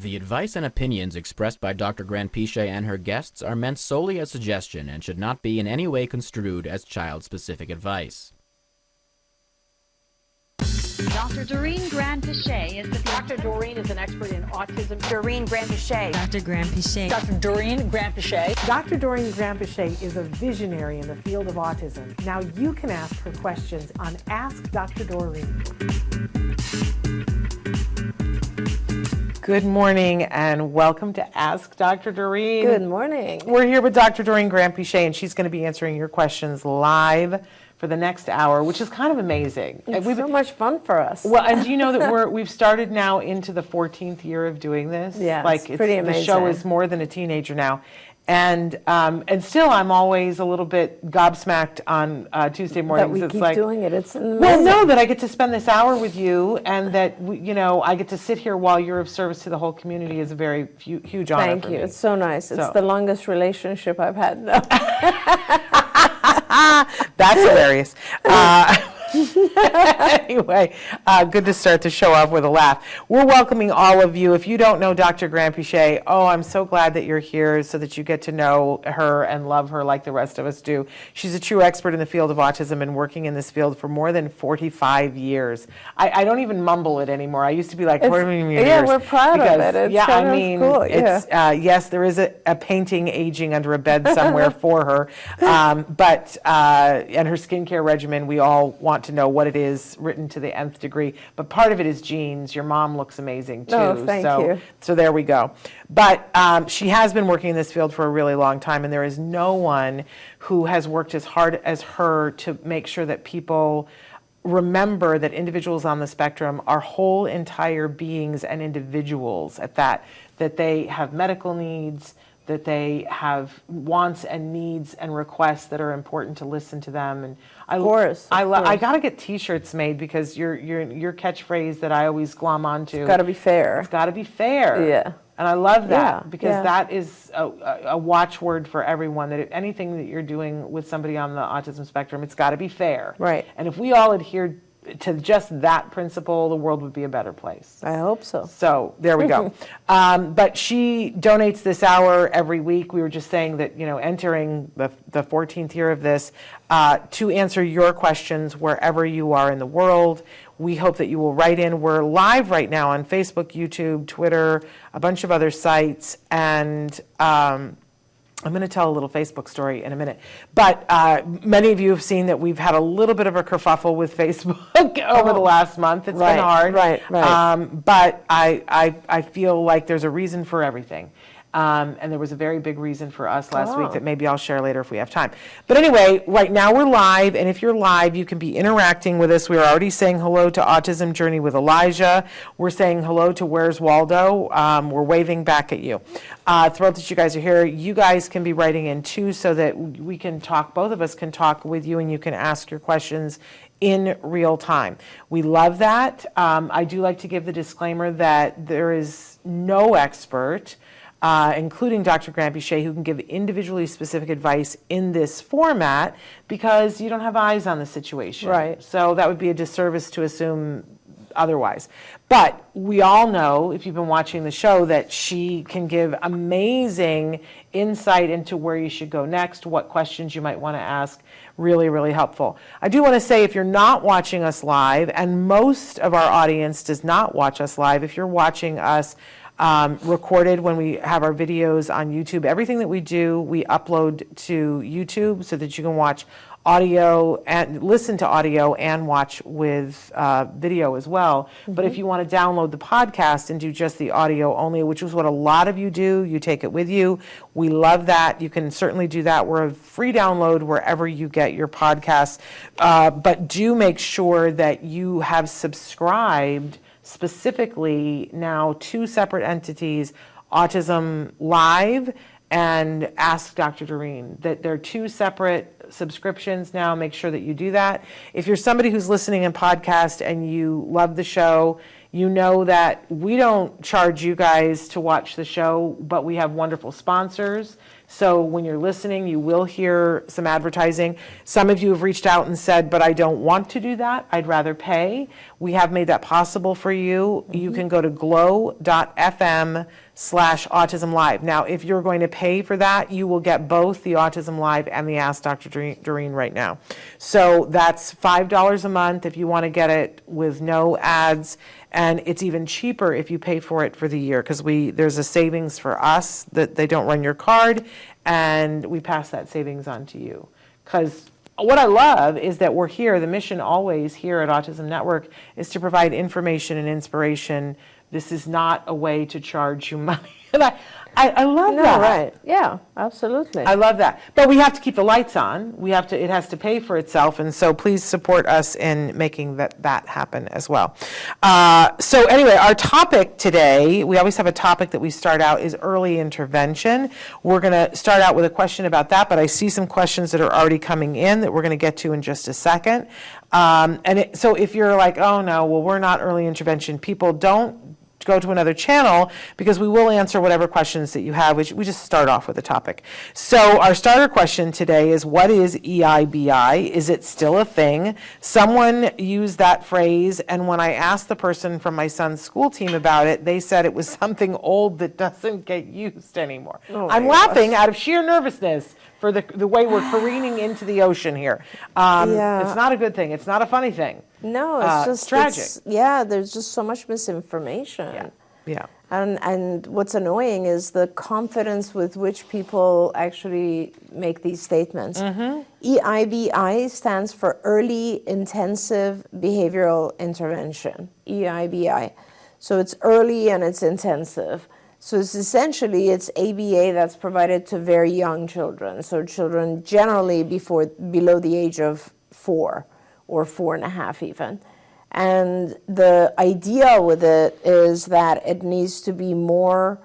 The advice and opinions expressed by Dr. Grant-Pichet and her guests are meant solely as suggestion and should not be in any way construed as child-specific advice. Dr. Doreen Grant-Pichet is the... Dr. Doreen is an expert in autism. Doreen Grant-Pichet. Dr. Grant-Pichet. Dr. Doreen Grant-Pichet. Dr. Doreen Grant-Pichet is a visionary in the field of autism. Now you can ask her questions on Ask Dr. Doreen. Good morning and welcome to Ask Dr. Doreen. Good morning. We're here with Dr. Doreen Grant-Pichet and she's going to be answering your questions live for the next hour, which is kind of amazing. It's so much fun for us. Well, and do you know that we've started now into the 14th year of doing this? Yeah, like it's pretty amazing. The show is more than a teenager now. And still, I'm always a little bit gobsmacked on Tuesday mornings. That we it's keep like, doing it. It's amazing. well, no, that I get to spend this hour with you, and that I get to sit here while you're of service to the whole community is a very huge honor. Thank for you. me. It's so nice. It's the longest relationship I've had. No. That's hilarious. Anyway, good to start the show off with a laugh. We're welcoming all of you. If you don't know Dr. Grant-Pichet, I'm so glad that you're here so that you get to know her and love her like the rest of us do. She's a true expert in the field of autism and working in this field for more than 45 years. I don't even mumble it anymore. I used to be like, 40 years. Yeah, we're proud of it. It's kind of cool. It's, yes, there is a painting aging under a bed somewhere for her. And her skincare regimen, we all want to know what it is written to the nth degree, but part of it is genes. Your mom looks amazing too. Oh, thank you. So there we go. But she has been working in this field for a really long time, and there is no one who has worked as hard as her to make sure that people remember that individuals on the spectrum are whole entire beings and individuals at that they have medical needs, that they have wants and needs and requests that are important to listen to them. And Of course. I got to get T-shirts made because your catchphrase that I always glom onto. It's got to be fair. It's got to be fair. Yeah. And I love that because yeah. that is a watchword for everyone, that if anything that you're doing with somebody on the autism spectrum, it's got to be fair. Right. And if we all adhered to just that principle, the world would be a better place. I hope so. So there we go. But she donates this hour every week. We were just saying that, entering the 14th year of this, to answer your questions wherever you are in the world. We hope that you will write in. We're live right now on Facebook, YouTube, Twitter, a bunch of other sites, and I'm going to tell a little Facebook story in a minute. But many of you have seen that we've had a little bit of a kerfuffle with Facebook over the last month. It's been hard. Right. But I feel like there's a reason for everything. And there was a very big reason for us last week that maybe I'll share later if we have time. But anyway, right now we're live, and if you're live, you can be interacting with us. We're already saying hello to Autism Journey with Elijah. We're saying hello to Where's Waldo. We're waving back at you. Thrilled that you guys are here. You guys can be writing in too so that we can talk, both of us can talk with you, and you can ask your questions in real time. We love that. I do like to give the disclaimer that there is no expert, including Dr. Grant-Pichet, who can give individually specific advice in this format because you don't have eyes on the situation. Right. So that would be a disservice to assume otherwise. But we all know, if you've been watching the show, that she can give amazing insight into where you should go next, what questions you might want to ask. Really, really helpful. I do want to say, if you're not watching us live, and most of our audience does not watch us live, if you're watching us recorded when we have our videos on YouTube, everything that we do, we upload to YouTube so that you can watch audio and listen to audio and watch with video as well. Mm-hmm. But if you want to download the podcast and do just the audio only, which is what a lot of you do, you take it with you. We love that. You can certainly do that. We're a free download wherever you get your podcasts. But do make sure that you have subscribed specifically now two separate entities, Autism-Live and Ask Dr. Doreen, that they're two separate subscriptions now. Make sure that you do that. If you're somebody who's listening in podcast and you love the show, You know that we don't charge you guys to watch the show, but we have wonderful sponsors. So when you're listening, you will hear some advertising. Some of you have reached out and said, but I don't want to do that. I'd rather pay. We have made that possible for you. You can go to glow.fm/autism-live. Now, if you're going to pay for that, you will get both the Autism Live and the Ask Dr. Doreen right now. So that's $5 a month if you want to get it with no ads. And it's even cheaper if you pay for it for the year, because there's a savings for us that they don't run your card, and we pass that savings on to you. Because what I love is that we're here. The mission always here at Autism Network is to provide information and inspiration. This is not a way to charge you money. And I love that. Right. Yeah, absolutely. I love that. But we have to keep the lights on. It has to pay for itself. And so please support us in making that happen as well. So anyway, our topic today, we always have a topic that we start out, is early intervention. We're going to start out with a question about that, but I see some questions that are already coming in that we're going to get to in just a second. So if you're like, oh no, well, we're not early intervention people, don't go to another channel, because we will answer whatever questions that you have, which we just start off with a topic. So our starter question today is, what is EIBI? Is it still a thing? Someone used that phrase, and when I asked the person from my son's school team about it, they said it was something old that doesn't get used anymore. Oh, I'm laughing out of sheer nervousness for the way we're careening into the ocean here. It's not a good thing. It's not a funny thing. No, it's just tragic. There's just so much misinformation. Yeah. And what's annoying is the confidence with which people actually make these statements. EIBI stands for Early Intensive Behavioral Intervention, EIBI. So it's early and it's intensive. So it's it's ABA that's provided to very young children. So children generally below the age of 4 or 4.5 even. And the idea with it is that it needs to be more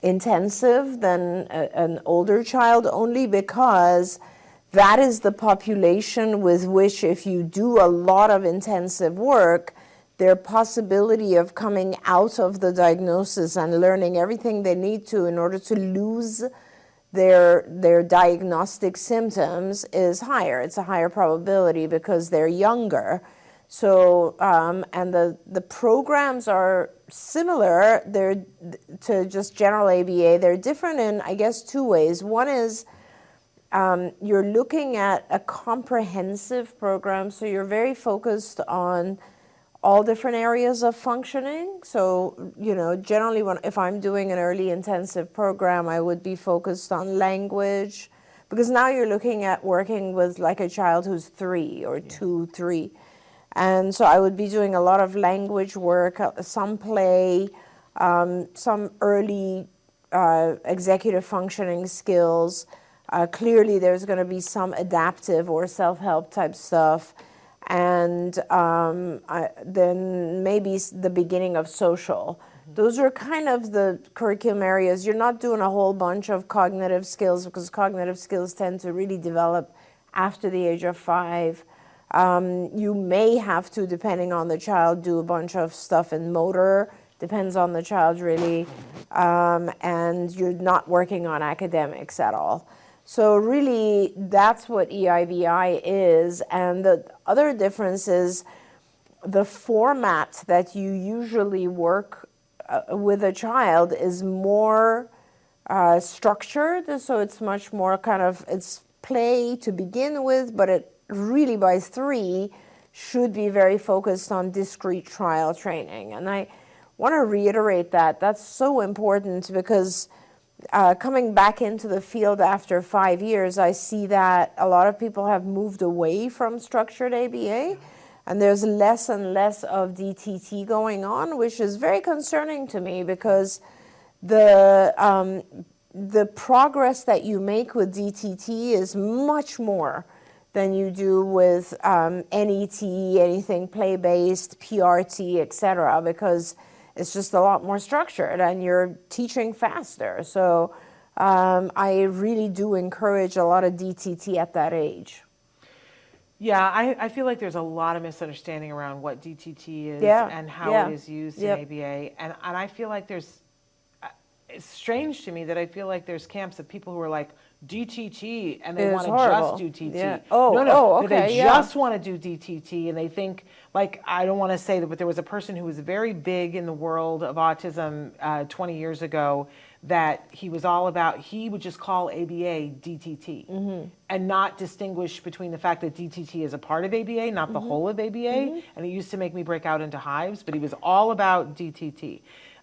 intensive than an older child, only because that is the population with which, if you do a lot of intensive work, their possibility of coming out of the diagnosis and learning everything they need to in order to lose their diagnostic symptoms is higher. It's a higher probability because they're younger. So, and the programs are similar. They're to just general ABA. They're different in, I guess, 2 ways. One is you're looking at a comprehensive program, so you're very focused on all different areas of functioning. So, generally if I'm doing an early intensive program, I would be focused on language, because now you're looking at working with like a child who's 3 or 2, 3. And so I would be doing a lot of language work, some play, some early executive functioning skills. Clearly there's going to be some adaptive or self-help type stuff. And then maybe the beginning of social. Those are kind of the curriculum areas. You're not doing a whole bunch of cognitive skills, because cognitive skills tend to really develop after the age of 5. You may have to, depending on the child, do a bunch of stuff in motor. Depends on the child, really. And you're not working on academics at all. So really, that's what EIBI is. And the other difference is the format that you usually work with a child is more structured. So it's much more it's play to begin with, but it really by 3 should be very focused on discrete trial training. And I want to reiterate that. That's so important, because coming back into the field after 5 years, I see that a lot of people have moved away from structured ABA, and there's less and less of DTT going on, which is very concerning to me, because the progress that you make with DTT is much more than you do with NET, anything play-based, PRT, etc., because it's just a lot more structured and you're teaching faster. So I really do encourage a lot of DTT at that age. Yeah, I feel like there's a lot of misunderstanding around what DTT is Yeah, and how yeah. it is used Yep. in ABA. And I feel like it's strange to me that I feel like there's camps of people who are like, DTT, and they It want is to horrible. just do TT. Yeah. No, Okay, they yeah. just want to do DTT, and they think, like, I don't want to say that, but there was a person who was very big in the world of autism 20 years ago that he was all about, he would just call ABA DTT and not distinguish between the fact that DTT is a part of ABA, not the whole of ABA, and it used to make me break out into hives, but he was all about DTT.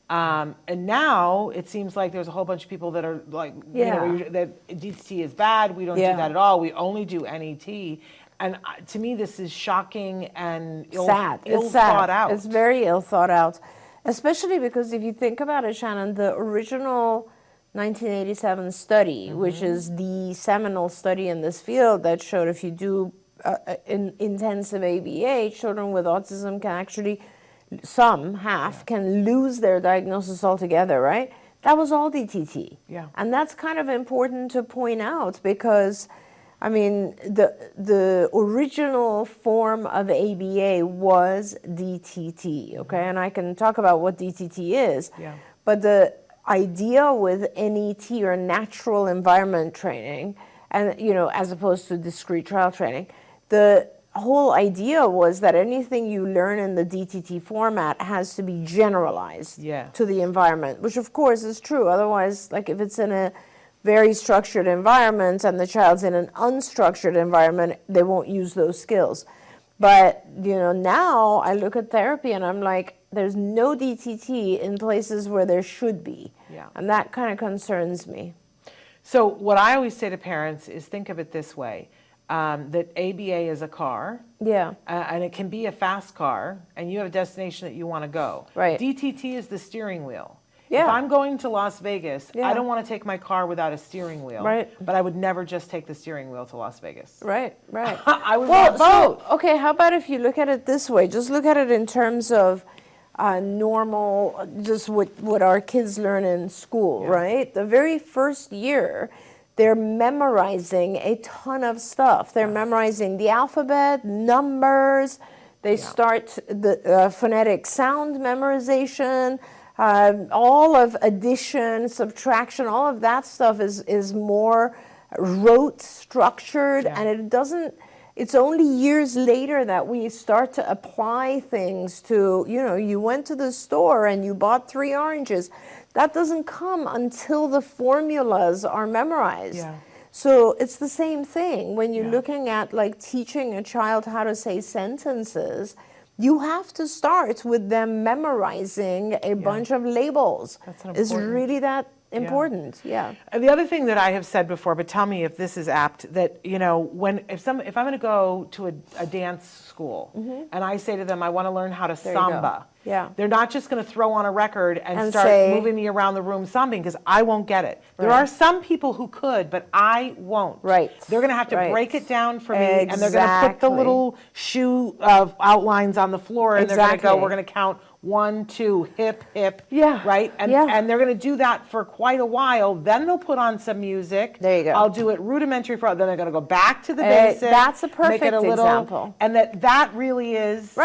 And now it seems like there's a whole bunch of people that are like, that DTT is bad. We don't do that at all. We only do NET. And to me, this is shocking and ill thought out. It's very ill thought out, especially because if you think about it, Shannon, the original 1987 study, which is the seminal study in this field that showed if you do intensive ABA, children with autism can actually can lose their diagnosis altogether, right? That was all DTT. Yeah. And that's kind of important to point out because, I mean, the original form of ABA was DTT, okay? And I can talk about what DTT is. Yeah. But the idea with NET or natural environment training, and, as opposed to discrete trial training, the whole idea was that anything you learn in the DTT format has to be generalized to the environment, which of course is true. Otherwise, like if it's in a very structured environment and the child's in an unstructured environment, they won't use those skills. But, now I look at therapy and I'm like, there's no DTT in places where there should be. Yeah. And that kind of concerns me. So what I always say to parents is think of it this way. That ABA is a car, and it can be a fast car, and you have a destination that you want to go. Right. DTT is the steering wheel. Yeah. If I'm going to Las Vegas, I don't want to take my car without a steering wheel. Right. But I would never just take the steering wheel to Las Vegas. Right. I would want both. Okay, how about if you look at it this way? Just look at it in terms of normal, just what our kids learn in school, right? The very first year, they're memorizing a ton of stuff. They're memorizing the alphabet, numbers. They start the phonetic sound memorization, all of addition, subtraction, all of that stuff is more rote, structured, and it's only years later that we start to apply things to, you went to the store and you bought 3 oranges. That doesn't come until the formulas are memorized. Yeah. So it's the same thing when you're looking at like teaching a child how to say sentences. You have to start with them memorizing a bunch of labels. It's really that important. Yeah. And the other thing that I have said before, but tell me if this is apt, that if I'm going to go to a dance school and I say to them I want to learn how to samba. Yeah. They're not just going to throw on a record and start moving me around the room sambaing because I won't get it. There are some people who could, but I won't. Right. They're going to have to break it down for me, and they're going to put the little shoe outlines on the floor, and they're going to go, we're going to count 1, 2, hip, right? And they're going to do that for quite a while. Then they'll put on some music. There you go. I'll do it rudimentary then they're going to go back to the basics. That's a perfect example. And that really is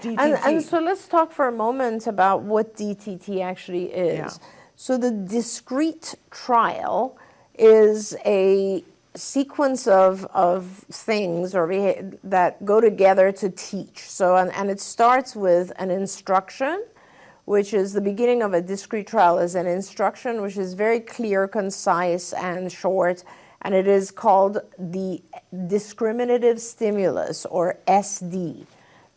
DTT. And so let's talk for a moment about what DTT actually is. Yeah. So the discrete trial is a sequence of things that go together to teach. So and it starts with an instruction, which is the beginning of a discrete trial is an instruction which is very clear, concise, and short, and it is called the discriminative stimulus, or SD.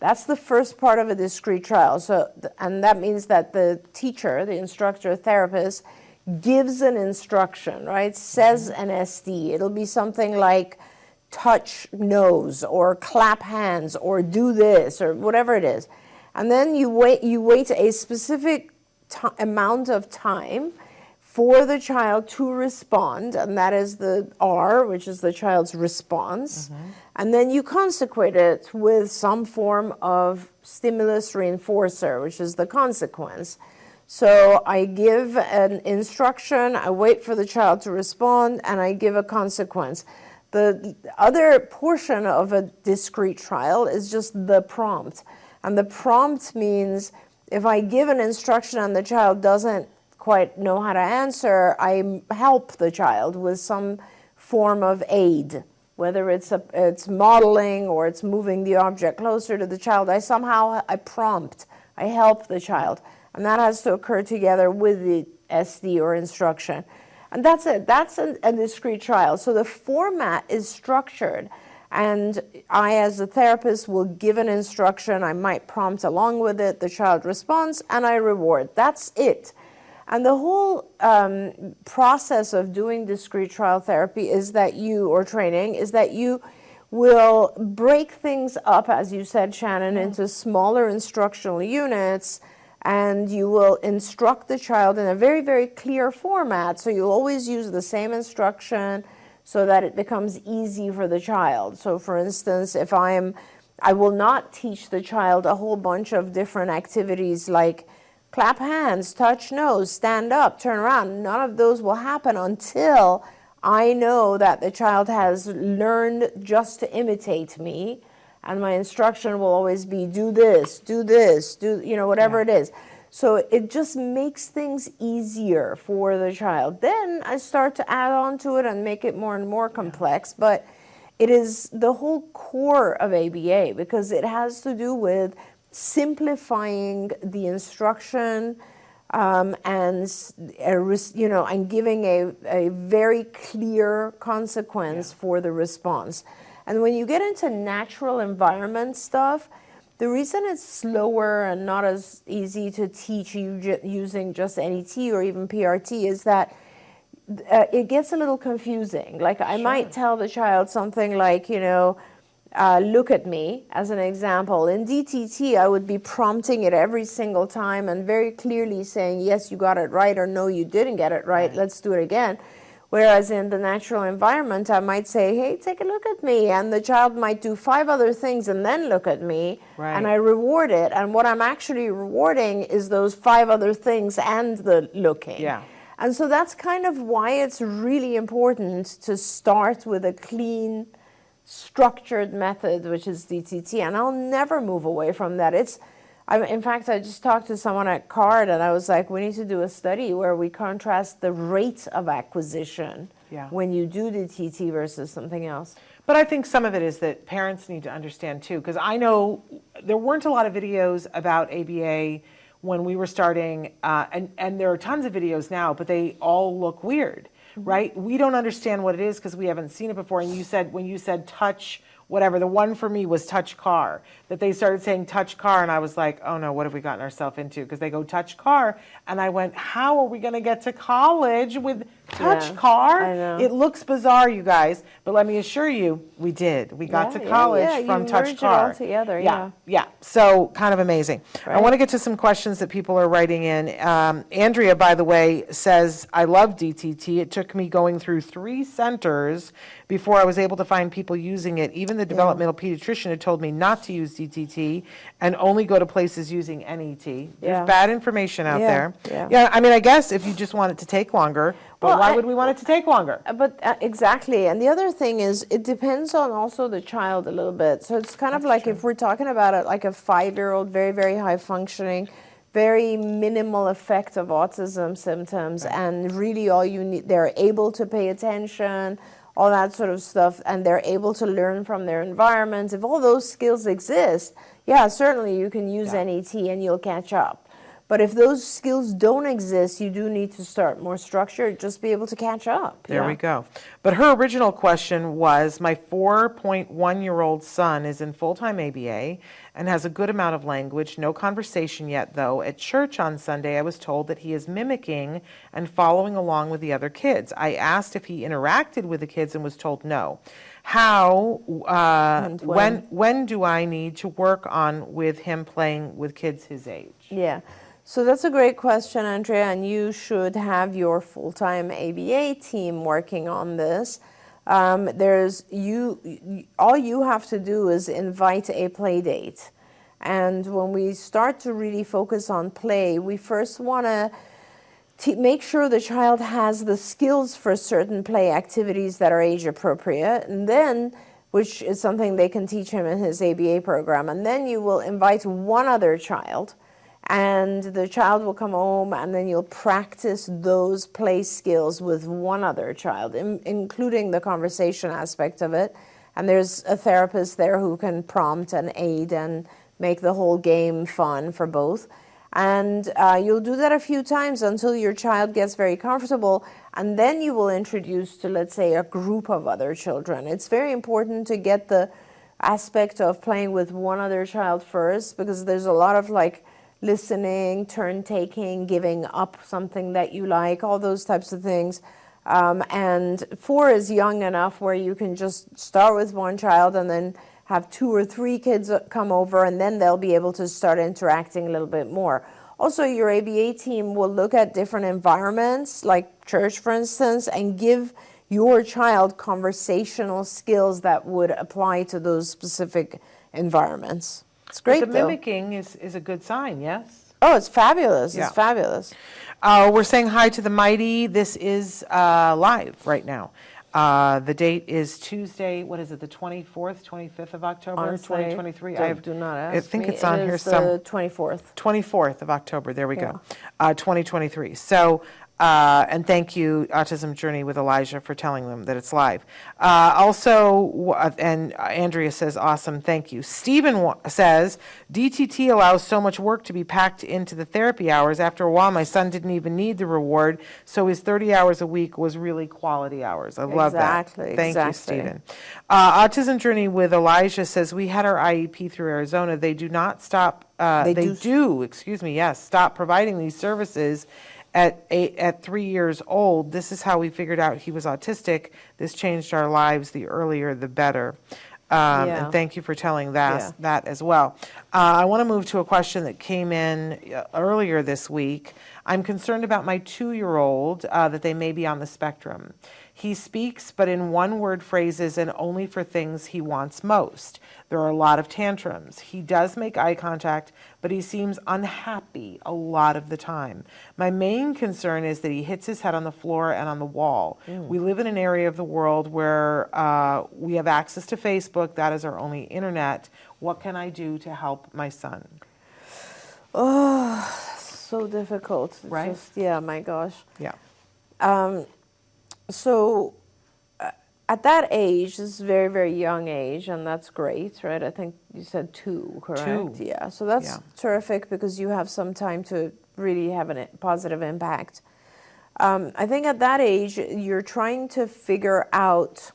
That's the first part of a discrete trial. So, and that means that the teacher, the instructor, therapist, gives an instruction, right? Says an SD. It'll be something like touch nose, or clap hands, or do this, or whatever it is. And then you wait a specific amount of time for the child to respond, and that is the R, which is the child's response. And then you consequate it with some form of stimulus reinforcer, which is the consequence. So I give an instruction, I wait for the child to respond, and I give a consequence. The other portion of a discrete trial is just the prompt. And the prompt means if I give an instruction and the child doesn't quite know how to answer, I help the child with some form of aid, whether it's modeling or it's moving the object closer to the child. I prompt, I help the child. And that has to occur together with the SD or instruction. And that's it. That's a discrete trial. So the format is structured. And I, as a therapist, will give an instruction. I might prompt along with it. The child responds, and I reward. That's it. And the whole process of doing discrete trial therapy is that you will break things up, as you said, Shannon, into smaller instructional units, and you will instruct the child in a very, very clear format. So you'll always use the same instruction so that it becomes easy for the child. So for instance, I will not teach the child a whole bunch of different activities like clap hands, touch nose, stand up, turn around. None of those will happen until I know that the child has learned just to imitate me. And my instruction will always be do this, do whatever it is. So it just makes things easier for the child. Then I start to add on to it and make it more and more complex. But it is the whole core of ABA because it has to do with simplifying the instruction and giving a very clear consequence for the response. And when you get into natural environment stuff, the reason it's slower and not as easy to teach using just NET or even PRT is that it gets a little confusing. Like I might tell the child something like, look at me, as an example. In DTT, I would be prompting it every single time and very clearly saying, yes, you got it right, or no, you didn't get it right. Let's do it again. Whereas in the natural environment, I might say, hey, take a look at me. And the child might do 5 other things and then look at me. Right. And I reward it. And what I'm actually rewarding is those 5 other things and the looking. Yeah. And so that's kind of why it's really important to start with a clean, structured method, which is DTT. And I'll never move away from that. In fact, I just talked to someone at CARD, and I was like, we need to do a study where we contrast the rate of acquisition when you do DTT versus something else. But I think some of it is that parents need to understand, too, because I know there weren't a lot of videos about ABA when we were starting, and there are tons of videos now, but they all look weird, right? We don't understand what it is because we haven't seen it before. And when you said touch, whatever, the one for me was touch car, that they started saying touch car, and I was like, oh no, what have we gotten ourselves into? Because they go touch car, and I went, how are we going to get to college with touch car? I know. It looks bizarre, you guys, but let me assure you, we did. We got to college from touch car. It all together, yeah. So kind of amazing. Right. I want to get to some questions that people are writing in. Andrea, by the way, says, I love DTT. It took me going through 3 centers before I was able to find people using it. Even the developmental pediatrician had told me not to use DTT and only go to places using NET. There's bad information out there. Yeah, I mean, I guess if you just want it to take longer, but why would we want it to take longer? But exactly. And the other thing is it depends on also the child a little bit. So it's kind of like if we're talking about it like a 5-year-old, very, very high functioning, very minimal effect of autism symptoms, and really all you need, they're able to pay attention, all that sort of stuff, and they're able to learn from their environment. If all those skills exist, certainly you can use NET and you'll catch up. But if those skills don't exist, you do need to start more structured, just be able to catch up. There we go. But her original question was, my 4.1-year-old son is in full-time ABA and has a good amount of language, no conversation yet though. At church on Sunday, I was told that he is mimicking and following along with the other kids. I asked if he interacted with the kids and was told no. How, when do I need to work on with him playing with kids his age? Yeah. So that's a great question, Andrea, and you should have your full-time ABA team working on this. All you have to do is invite a play date. And when we start to really focus on play, we first want to make sure the child has the skills for certain play activities that are age appropriate, and then, which is something they can teach him in his ABA program, and then you will invite one other child, and the child will come home, and then you'll practice those play skills with one other child, including the conversation aspect of it. And there's a therapist there who can prompt and aid and make the whole game fun for both. And you'll do that a few times until your child gets very comfortable, and then you will introduce to, let's say, a group of other children. It's very important to get the aspect of playing with one other child first, because there's a lot of like listening, turn taking, giving up something that you like, all those types of things. And 4 is young enough where you can just start with one child and then have 2 or 3 kids come over, and then they'll be able to start interacting a little bit more. Also, your ABA team will look at different environments, like church, for instance, and give your child conversational skills that would apply to those specific environments. It's great, But the mimicking is a good sign, yes? Oh, it's fabulous. Yeah. It's fabulous. We're saying hi to the mighty. This is live right now. The date is Tuesday, what is it, the 24th, 25th of October, Honestly, 2023? do not ask I think me. it's on It here is some. the 24th. 24th of October, there we go. 2023. So, and thank you, Autism Journey with Elijah, for telling them that it's live. And Andrea says, awesome, thank you. Stephen says, DTT allows so much work to be packed into the therapy hours. After a while, my son didn't even need the reward, so his 30 hours a week was really quality hours. I love that. Thank you, Stephen. Autism Journey with Elijah says, we had our IEP through Arizona. They do not stop, stop providing these services at 3 years old. This is how we figured out he was autistic. This changed our lives. The earlier, the better. And thank you for telling that as well. I want to move to a question that came in earlier this week. I'm concerned about my 2-year-old that they may be on the spectrum. He speaks, but in one-word phrases and only for things he wants most. There are a lot of tantrums. He does make eye contact, but he seems unhappy a lot of the time. My main concern is that he hits his head on the floor and on the wall. We live in an area of the world where we have access to Facebook. That is our only internet. What can I do to help my son? Oh, so difficult. Right? My gosh. Yeah. So at that age, this is very, very young age, and that's great, right? I think you said 2, correct? 2. Yeah, so that's terrific because you have some time to really have a positive impact. I think at that age, you're trying to figure out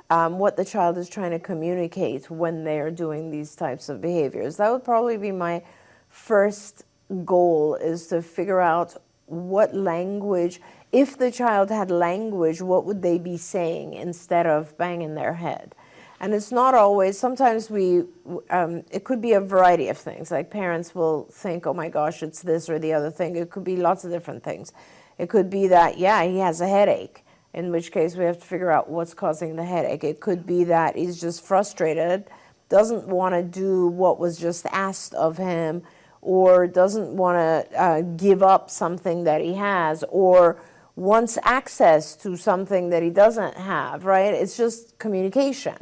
what the child is trying to communicate when they are doing these types of behaviors. That would probably be my first goal, is to figure out what language, if the child had language, what would they be saying instead of banging their head? And it's not always, sometimes it could be a variety of things. Like parents will think, oh my gosh, it's this or the other thing. It could be lots of different things. It could be that, he has a headache, in which case we have to figure out what's causing the headache. It could be that he's just frustrated, doesn't want to do what was just asked of him, or doesn't want to give up something that he has, or wants access to something that he doesn't have, right? It's just communication.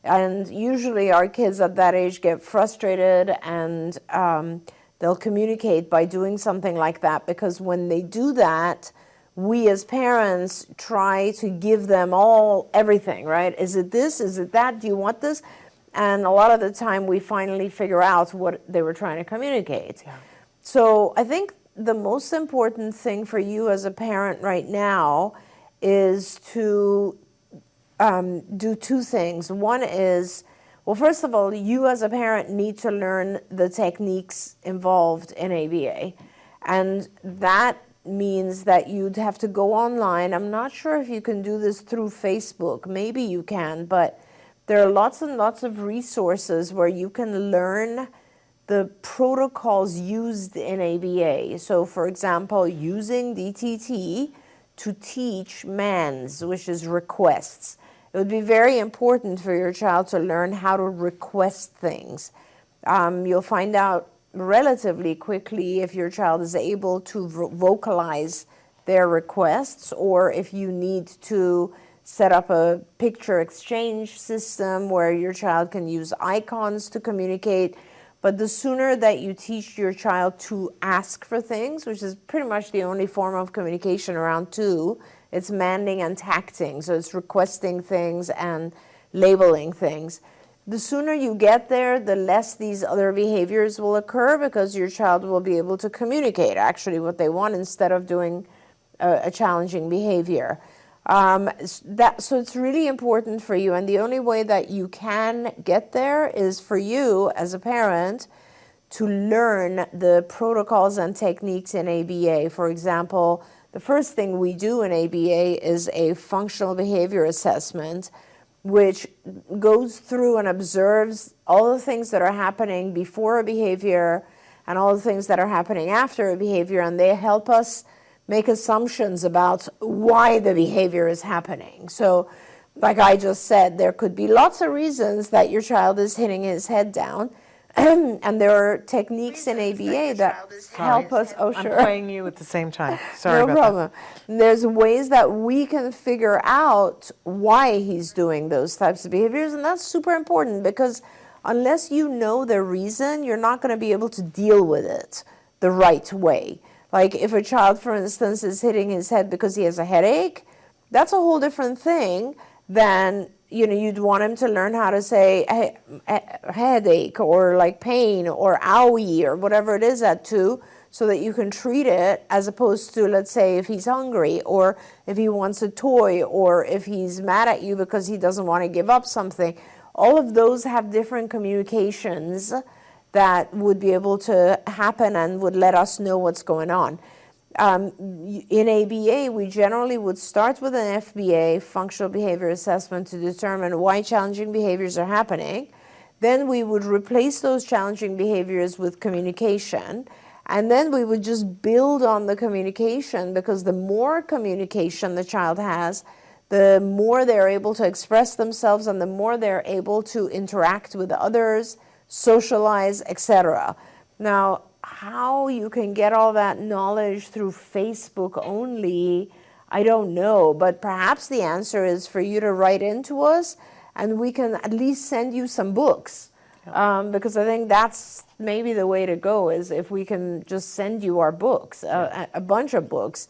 And usually our kids at that age get frustrated, and they'll communicate by doing something like that, because when they do that, we as parents try to give them everything, right? Is it this? Is it that? Do you want this? And a lot of the time we finally figure out what they were trying to communicate. Yeah. So I think the most important thing for you as a parent right now is to do 2 things. One is, well, first of all, you as a parent need to learn the techniques involved in ABA. And that means that you'd have to go online. I'm not sure if you can do this through Facebook. Maybe you can, but there are lots and lots of resources where you can learn the protocols used in ABA. So, for example, using DTT to teach MANs, which is requests. It would be very important for your child to learn how to request things. You'll find out relatively quickly if your child is able to vocalize their requests, or if you need to set up a picture exchange system where your child can use icons to communicate. But the sooner that you teach your child to ask for things, which is pretty much the only form of communication around 2, it's manding and tacting. So it's requesting things and labeling things. The sooner you get there, the less these other behaviors will occur, because your child will be able to communicate actually what they want instead of doing a challenging behavior. So it's really important for you, and the only way that you can get there is for you as a parent to learn the protocols and techniques in ABA. For example, the first thing we do in ABA is a functional behavior assessment, which goes through and observes all the things that are happening before a behavior and all the things that are happening after a behavior, and they help us make assumptions about why the behavior is happening. So, like I just said, there could be lots of reasons that your child is hitting his head down, and there are techniques in ABA that help us. Oh, sure. I'm playing you at the same time. Sorry no about problem. There's ways that we can figure out why he's doing those types of behaviors, and that's super important, because unless you know the reason, you're not going to be able to deal with it the right way. Like if a child, for instance, is hitting his head because he has a headache, that's a whole different thing than, you'd want him to learn how to say headache or like pain or owie or whatever it is at 2, so that you can treat it, as opposed to, let's say, if he's hungry or if he wants a toy or if he's mad at you because he doesn't want to give up something. All of those have different communications that would be able to happen and would let us know what's going on. In ABA, we generally would start with an FBA, functional behavior assessment, to determine why challenging behaviors are happening. Then we would replace those challenging behaviors with communication. And then we would just build on the communication, because the more communication the child has, the more they're able to express themselves and the more they're able to interact with others, socialize, etc. Now, how you can get all that knowledge through Facebook only, I don't know, but perhaps the answer is for you to write into us and we can at least send you some books. Because I think that's maybe the way to go, is if we can just send you our books, a bunch of books.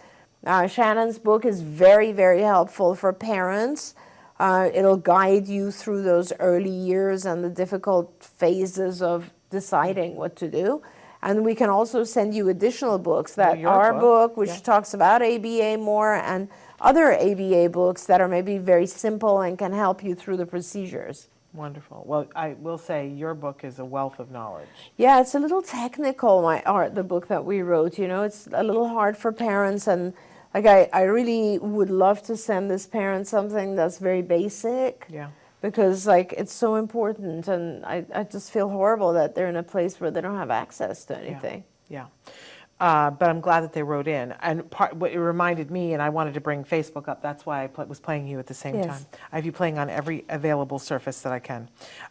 Shannon's book is very, very helpful for parents. It'll guide you through those early years and the difficult phases of deciding what to do. And we can also send you additional books, that our book, which talks about ABA more, and other ABA books that are maybe very simple and can help you through the procedures. Wonderful. Well, I will say your book is a wealth of knowledge. Yeah, it's a little technical, the book that we wrote. It's a little hard for parents, and like I really would love to send this parent something that's very basic. Yeah. Because it's so important, and I just feel horrible that they're in a place where they don't have access to anything. Yeah. But I'm glad that they wrote in. And what it reminded me, and I wanted to bring Facebook up, that's why I was playing you at the same time. I have you playing on every available surface that I can,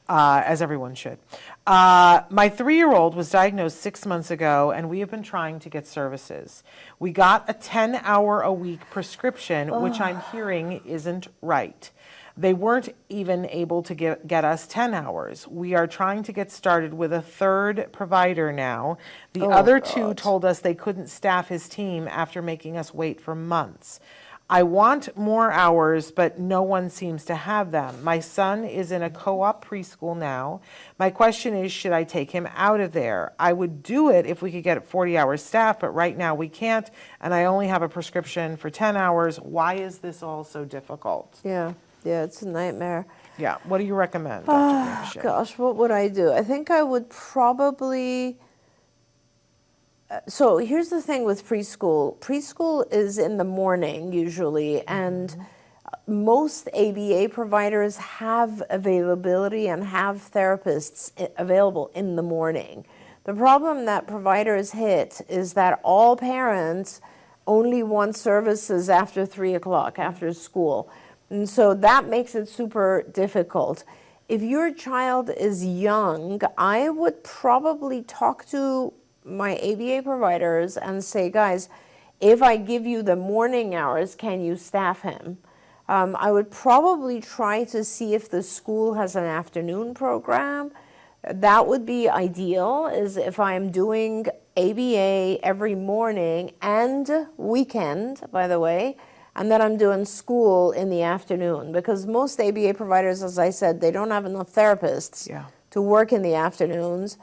as everyone should. My 3-year-old was diagnosed 6 months ago, and we have been trying to get services. We got a 10-hour-a-week prescription, which I'm hearing isn't right. They weren't even able to get us 10 hours. We are trying to get started with a 3rd provider now. The other 2 told us they couldn't staff his team after making us wait for months. I want more hours, but no one seems to have them. My son is in a co-op preschool now. My question is, should I take him out of there? I would do it if we could get 40 hours staff, but right now we can't, and I only have a prescription for 10 hours. Why is this all so difficult? Yeah, it's a nightmare. Yeah, what do you recommend, Dr. Gosh, what would I do? I think I would probably... So here's the thing with preschool. Preschool is in the morning usually, and most ABA providers have availability and have therapists available in the morning. The problem that providers hit is that all parents only want services after 3 o'clock, after school. And so that makes it super difficult. if your child is young, I would probably talk to my ABA providers and say, guys, if I give you the morning hours, can you staff him? I would probably try to see if the school has an afternoon program. That would be ideal, is if I'm doing ABA every morning and weekend, by the way, and then I'm doing school in the afternoon, because most ABA providers, as I said, they don't have enough therapists to work in the afternoons.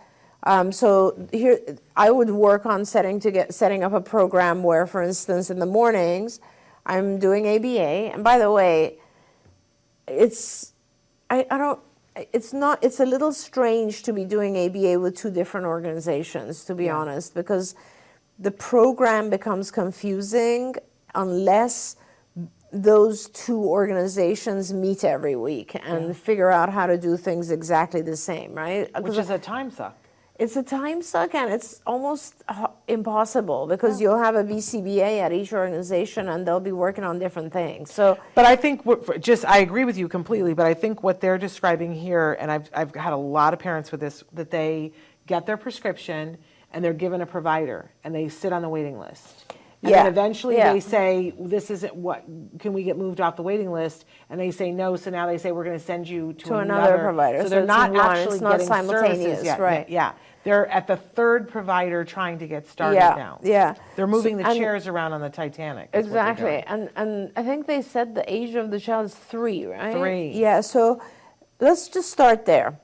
So here, I would work on setting up a program where, for instance, in the mornings, I'm doing ABA. And by the way, it's a little strange to be doing ABA with two different organizations, to be honest, because the program becomes confusing unless those two organizations meet every week and figure out how to do things exactly the same, right? Which is a time suck. It's a time suck, and it's almost impossible, because you'll have a BCBA at each organization and they'll be working on different things. So, but I think I agree with you completely, but I think what they're describing here, and I've had a lot of parents with this, that they get their prescription and they're given a provider and they sit on the waiting list. And then eventually they say, this isn't what, can we get moved off the waiting list? And they say no, so now they say, we're going to send you to another provider. So they're not actually getting simultaneous, services yet. right? Yeah, they're at the third provider trying to get started now. Yeah, they're moving the chairs around on the Titanic. Exactly, and I think they said the age of the child is 3, right? 3. Yeah, so let's just start there.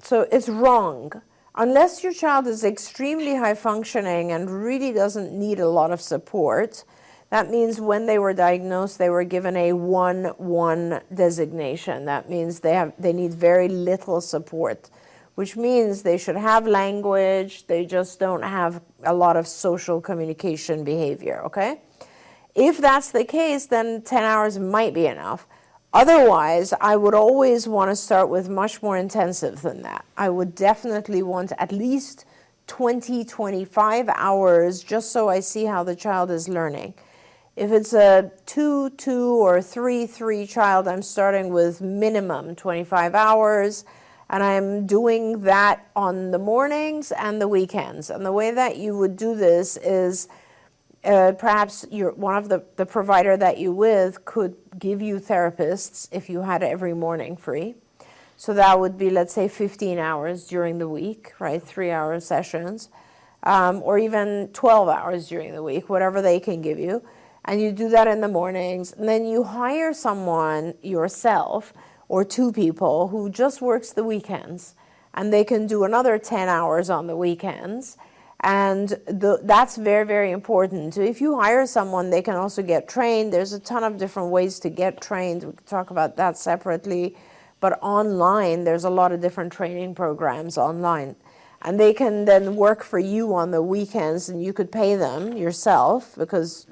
So it's wrong. Unless your child is extremely high functioning and really doesn't need a lot of support, that means when they were diagnosed, they were given a 1-1 designation. That means they need very little support, which means they should have language, they just don't have a lot of social communication behavior, okay? If that's the case, then 10 hours might be enough. Otherwise, I would always want to start with much more intensive than that. I would definitely want at least 20, 25 hours just so I see how the child is learning. If it's a 2-2 or 3-3 child, I'm starting with minimum 25 hours, and I'm doing that on the mornings and the weekends. And the way that you would do this is perhaps one of the provider that you're with could give you therapists if you had every morning free. So that would be, let's say, 15 hours during the week, right? 3-hour sessions, or even 12 hours during the week, whatever they can give you. And you do that in the mornings. And then you hire someone yourself or 2 people who just works the weekends. And they can do another 10 hours on the weekends. And that's very, very important. So if you hire someone, they can also get trained. There's a ton of different ways to get trained. We could talk about that separately. But online, there's a lot of different training programs online. And they can then work for you on the weekends, and you could pay them yourself, because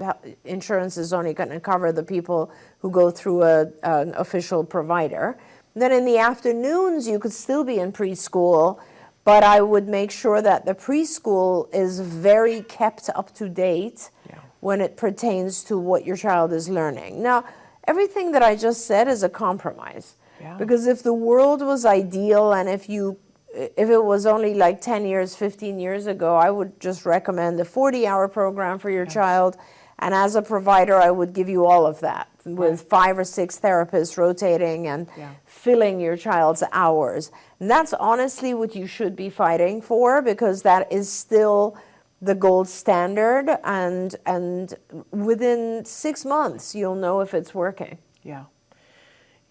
insurance is only going to cover the people who go through an official provider. And then in the afternoons, you could still be in preschool, but I would make sure that the preschool is very kept up to date when it pertains to what your child is learning. Now, everything that I just said is a compromise. Because if the world was ideal, and if it was only like 10 years, 15 years ago, I would just recommend a 40-hour program for your child. And as a provider, I would give you all of that with 5 or 6 therapists rotating and filling your child's hours. And that's honestly what you should be fighting for, because that is still the gold standard. And within 6 months, you'll know if it's working.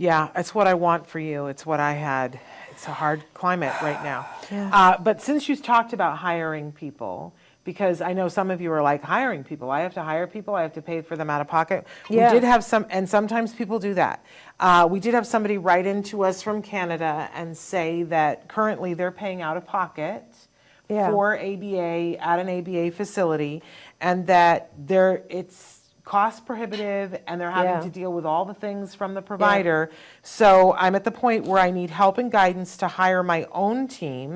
Yeah, it's what I want for you. It's what I had. It's a hard climate right now. But since you talked about hiring people, because I know some of you are like, hiring people, I have to hire people, I have to pay for them out of pocket. We did have some, and sometimes people do that. We did have somebody write into us from Canada and say that currently they're paying out of pocket for ABA at an ABA facility, and that it's cost prohibitive, and they're having to deal with all the things from the provider. So I'm at the point where I need help and guidance to hire my own team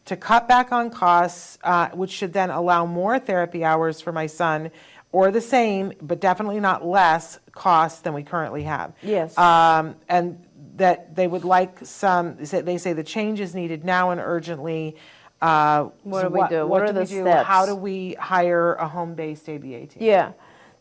to cut back on costs, which should then allow more therapy hours for my son, or the same, but definitely not less costs than we currently have. And that they would like they say the change is needed now and urgently. What do we do? What are the steps? How do we hire a home-based ABA team? Yeah.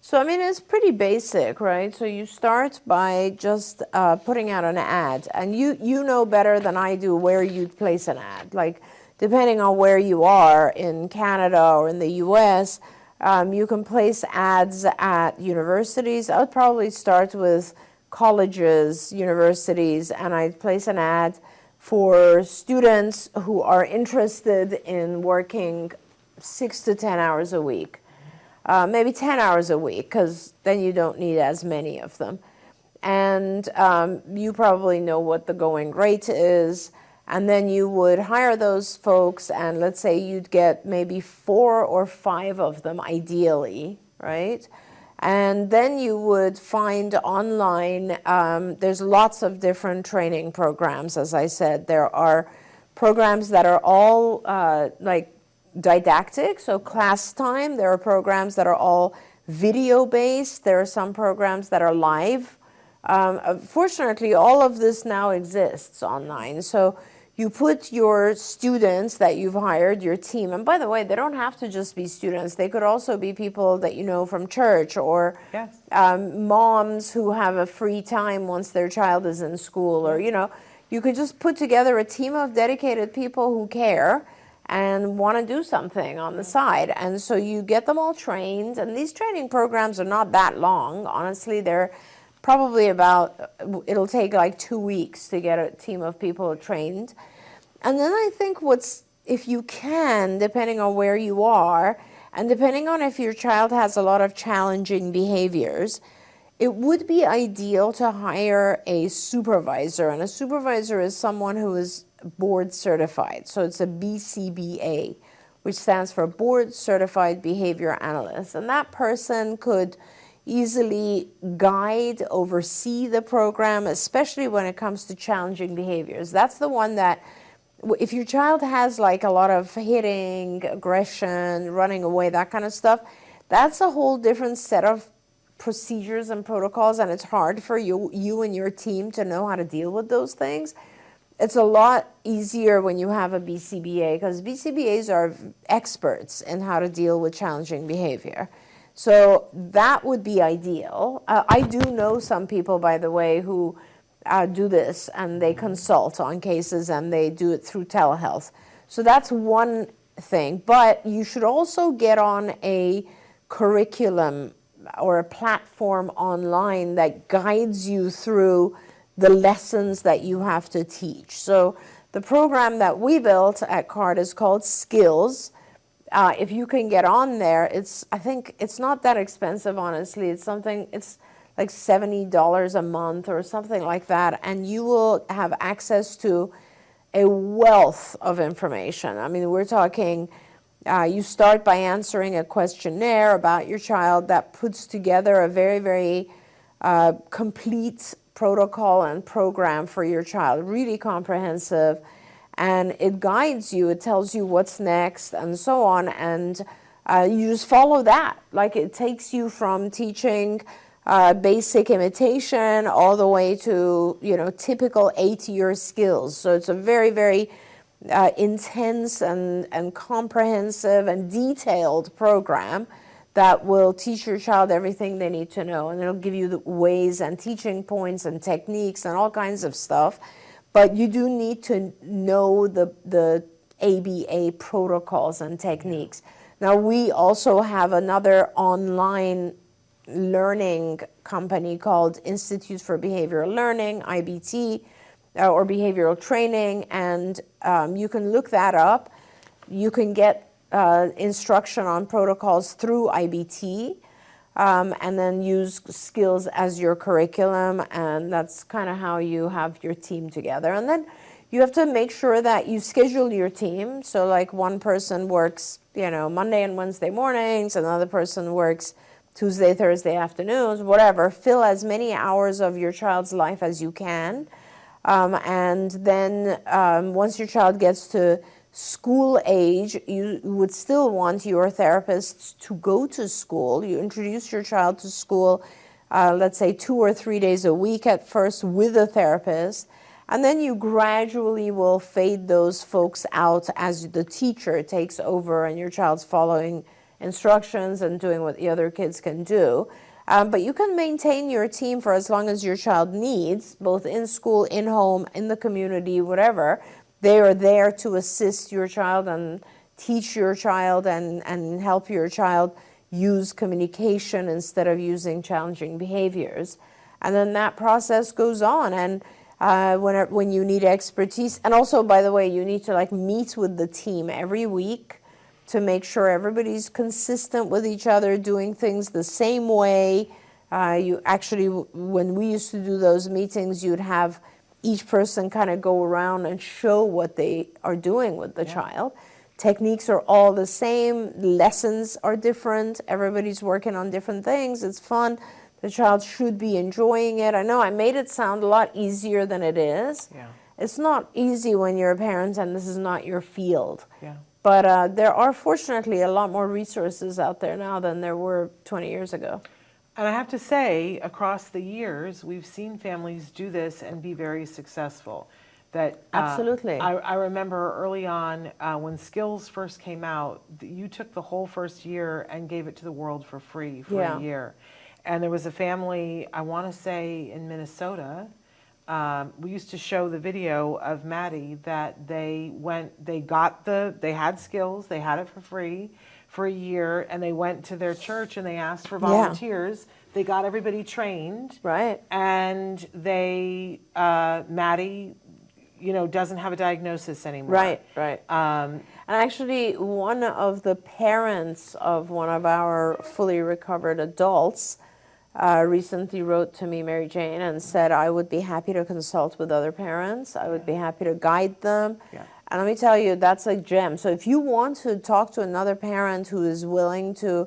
So, I mean, it's pretty basic, right? So you start by just putting out an ad. And you know better than I do where you'd place an ad. Like, depending on where you are in Canada or in the US, you can place ads at universities. I would probably start with colleges, universities, and I'd place an ad for students who are interested in working 6 to 10 hours a week. Maybe 10 hours a week, because then you don't need as many of them. And you probably know what the going rate is. And then you would hire those folks, and let's say you'd get maybe 4 or 5 of them, ideally, right? And then you would find online, there's lots of different training programs, as I said. There are programs that are all like didactic, so class time. There are programs that are all video-based. There are some programs that are live. Fortunately, all of this now exists online. So you put your students that you've hired, your team, and by the way, they don't have to just be students. They could also be people that you know from church, or Yes. Moms who have a free time once their child is in school, or, you know, you could just put together a team of dedicated people who care and want to do something on the side. And so you get them all trained, and these training programs are not that long. Honestly, they're probably about, it'll take like 2 weeks to get a team of people trained. And then I think if you can, depending on where you are, and depending on if your child has a lot of challenging behaviors, it would be ideal to hire a supervisor. And a supervisor is someone who is board certified. So it's a BCBA, which stands for Board Certified Behavior Analyst. And that person could easily guide, oversee the program, especially when it comes to challenging behaviors. That's the one that, if your child has like a lot of hitting, aggression, running away, that kind of stuff, that's a whole different set of procedures and protocols, and it's hard for you and your team to know how to deal with those things. It's a lot easier when you have a BCBA, because BCBAs are experts in how to deal with challenging behavior. So that would be ideal. I do know some people, by the way, who do this, and they consult on cases, and they do it through telehealth. So that's one thing. But you should also get on a curriculum or a platform online that guides you through the lessons that you have to teach. So the program that we built at CARD is called Skills. If you can get on there, I think it's not that expensive, honestly. It's like $70 a month or something like that, and you will have access to a wealth of information. I mean, we're talking, you start by answering a questionnaire about your child that puts together a very, very complete protocol and program for your child, really comprehensive. And it guides you, it tells you what's next, and so on, and you just follow that. Like, it takes you from teaching basic imitation all the way to, you know, typical 8-year skills. So it's a very, very intense and comprehensive and detailed program that will teach your child everything they need to know, and it'll give you the ways and teaching points and techniques and all kinds of stuff. But you do need to know the ABA protocols and techniques. Now, we also have another online learning company called Institute for Behavioral Learning, IBT, or Behavioral Training, and you can look that up. You can get instruction on protocols through IBT. And then use Skills as your curriculum, and that's kind of how you have your team together. And then you have to make sure that you schedule your team. So like one person works, you know, Monday and Wednesday mornings, another person works Tuesday, Thursday afternoons, whatever. Fill as many hours of your child's life as you can. And then once your child gets to school age, you would still want your therapists to go to school. You introduce your child to school let's say 2 or 3 days a week at first with a therapist, and then you gradually will fade those folks out as the teacher takes over and your child's following instructions and doing what the other kids can do. But you can maintain your team for as long as your child needs, both in school, in home, in the community, whatever. They are there to assist your child and teach your child and help your child use communication instead of using challenging behaviors. And then that process goes on. And when you need expertise, and also, by the way, you need to like meet with the team every week to make sure everybody's consistent with each other, doing things the same way. You actually, when we used to do those meetings, you'd have each person kind of go around and show what they are doing with the child. Techniques are all the same. Lessons are different. Everybody's working on different things. It's fun. The child should be enjoying it. I know I made it sound a lot easier than it is. Yeah. It's not easy when you're a parent and this is not your field. Yeah. But there are fortunately a lot more resources out there now than there were 20 years ago. And I have to say, across the years, we've seen families do this and be very successful. That Absolutely. I remember early on when Skills first came out, you took the whole first year and gave it to the world for free for a year. And there was a family, I want to say in Minnesota, we used to show the video of Maddie that they had Skills, they had it for free for a year, and they went to their church and they asked for volunteers. They got everybody trained. Right. And Maddie, doesn't have a diagnosis anymore. Right. And actually, one of the parents of one of our fully recovered adults recently wrote to me, Mary Jane, and said, I would be happy to consult with other parents. I would be happy to guide them. Yeah. And let me tell you, that's a gem. So if you want to talk to another parent who is willing to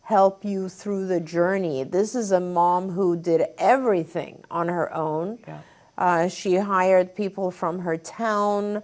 help you through the journey, this is a mom who did everything on her own. Yeah. She hired people from her town,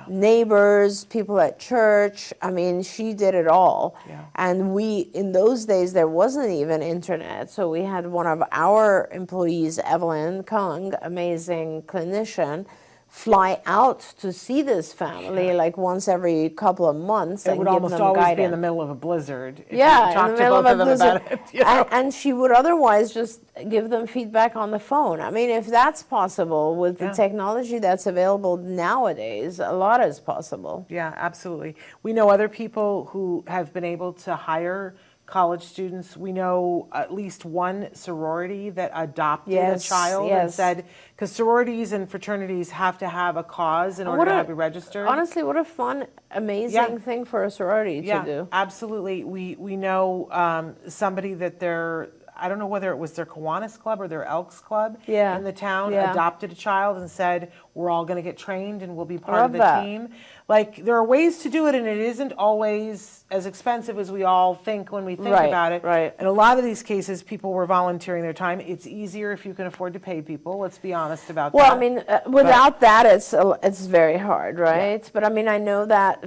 neighbors, people at church. I mean, she did it all. Yeah. And in those days, there wasn't even internet. So we had one of our employees, Evelyn Kung, amazing clinician, fly out to see this family like once every couple of months. It and would give almost them always guidance. be in the middle of a blizzard. If Yeah, you talk in the to middle both of a them about blizzard. it, And she would otherwise just give them feedback on the phone. I mean, if that's possible with the technology that's available nowadays, a lot is possible. Yeah, absolutely. We know other people who have been able to hire college students. We know at least one sorority that adopted a child and said, because sororities and fraternities have to have a cause in order to be registered. Honestly, what a fun, amazing thing for a sorority to do. Absolutely. We know somebody that I don't know whether it was their Kiwanis Club or their Elks Club in the town, adopted a child and said, we're all going to get trained and we'll be part of the team. Like, there are ways to do it, and it isn't always as expensive as we all think when we think about it. Right. In a lot of these cases, people were volunteering their time. It's easier if you can afford to pay people. Let's be honest about that. Well, I mean, without that, it's very hard, right? Yeah. But I mean, I know that,